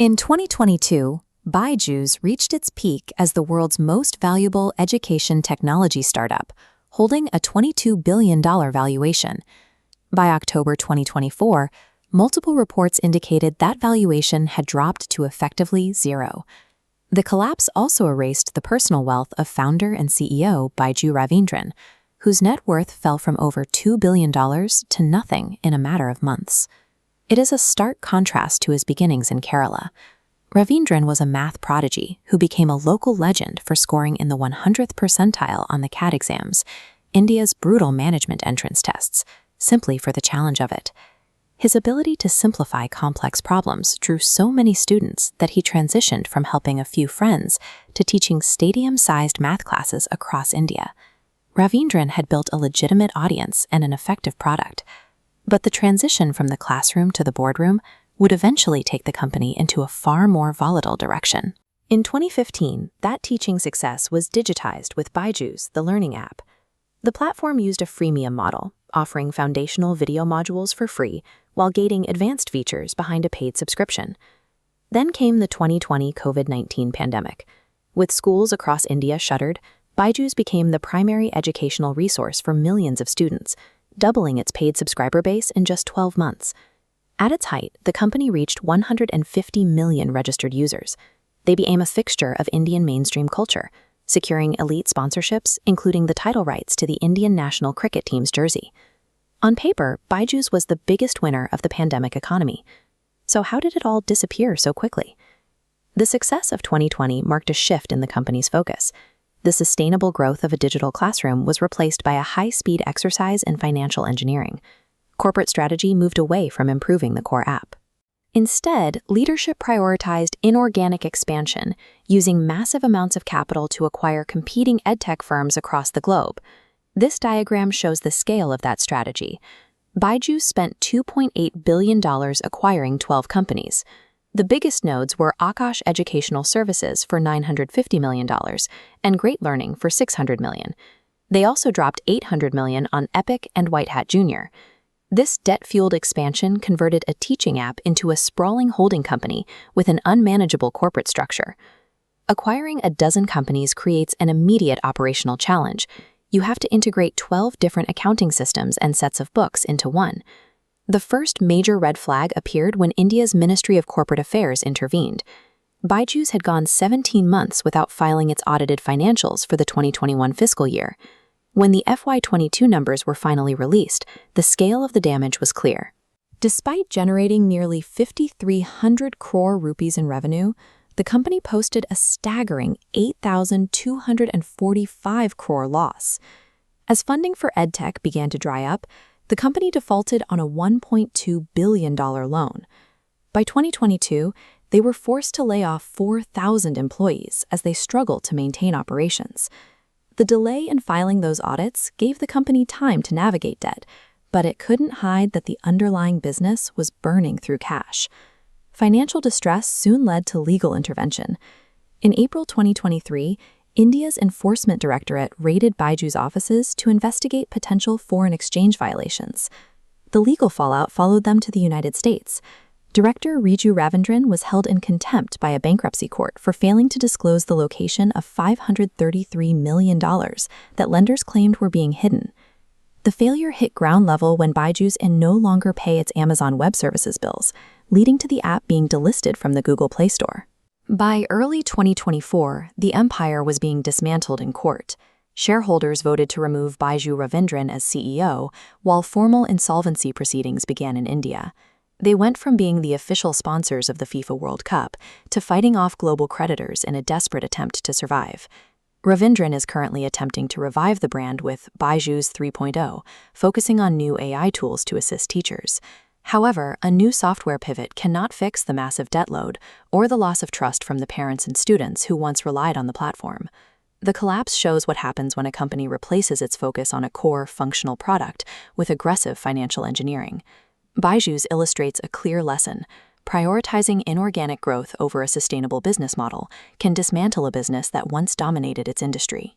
In 2022, Byjus reached its peak as the world's most valuable education technology startup, holding a $22 billion valuation. By October 2024, multiple reports indicated that valuation had dropped to effectively zero. The collapse also erased the personal wealth of founder and CEO Byju Ravindran, whose net worth fell from over $2 billion to nothing in a matter of months. It is a stark contrast to his beginnings in Kerala. Ravindran was a math prodigy who became a local legend for scoring in the 100th percentile on the CAT exams, India's brutal management entrance tests, simply for the challenge of it. His ability to simplify complex problems drew so many students that he transitioned from helping a few friends to teaching stadium-sized math classes across India. Ravindran had built a legitimate audience and an effective product. But the transition from the classroom to the boardroom would eventually take the company into a far more volatile direction. In 2015, that teaching success was digitized with Byjus, the learning app. The platform used a freemium model, offering foundational video modules for free while gating advanced features behind a paid subscription. Then came the 2020 COVID-19 pandemic. With schools across India shuttered, Byjus became the primary educational resource for millions of students, doubling its paid subscriber base in just 12 months. At its height, the company reached 150 million registered users. They became a fixture of Indian mainstream culture, securing elite sponsorships, including the title rights to the Indian national cricket team's jersey. On paper, Byjus was the biggest winner of the pandemic economy. So how did it all disappear so quickly? The success of 2020 marked a shift in the company's focus. The sustainable growth of a digital classroom was replaced by a high-speed exercise in financial engineering. Corporate strategy moved away from improving the core app. Instead, leadership prioritized inorganic expansion, using massive amounts of capital to acquire competing EdTech firms across the globe. This diagram shows the scale of that strategy. Byju spent $2.8 billion acquiring 12 companies. The biggest nodes were Akash Educational Services for $950 million and Great Learning for $600 million. They also dropped $800 million on Epic and White Hat Jr. This debt-fueled expansion converted a teaching app into a sprawling holding company with an unmanageable corporate structure. Acquiring a dozen companies creates an immediate operational challenge. You have to integrate 12 different accounting systems and sets of books into one. The first major red flag appeared when India's Ministry of Corporate Affairs intervened. Byjus had gone 17 months without filing its audited financials for the 2021 fiscal year. When the FY22 numbers were finally released, the scale of the damage was clear. Despite generating nearly 5,300 crore rupees in revenue, the company posted a staggering 8,245 crore loss. As funding for EdTech began to dry up, the company defaulted on a $1.2 billion loan. By 2022, they were forced to lay off 4,000 employees as they struggled to maintain operations. The delay in filing those audits gave the company time to navigate debt, but it couldn't hide that the underlying business was burning through cash. Financial distress soon led to legal intervention. In April 2023, India's Enforcement Directorate raided Byju's offices to investigate potential foreign exchange violations. The legal fallout followed them to the United States. Director Byju Ravindran was held in contempt by a bankruptcy court for failing to disclose the location of $533 million that lenders claimed were being hidden. The failure hit ground level when Byju's can no longer pay its Amazon Web Services bills, leading to the app being delisted from the Google Play Store. By early 2024, the empire was being dismantled in court. Shareholders voted to remove Byju Ravindran as CEO, while formal insolvency proceedings began in India. They went from being the official sponsors of the FIFA World Cup to fighting off global creditors in a desperate attempt to survive. Ravindran is currently attempting to revive the brand with Byjus 3.0, focusing on new AI tools to assist teachers. However, a new software pivot cannot fix the massive debt load or the loss of trust from the parents and students who once relied on the platform. The collapse shows what happens when a company replaces its focus on a core, functional product with aggressive financial engineering. Byjus illustrates a clear lesson. Prioritizing inorganic growth over a sustainable business model can dismantle a business that once dominated its industry.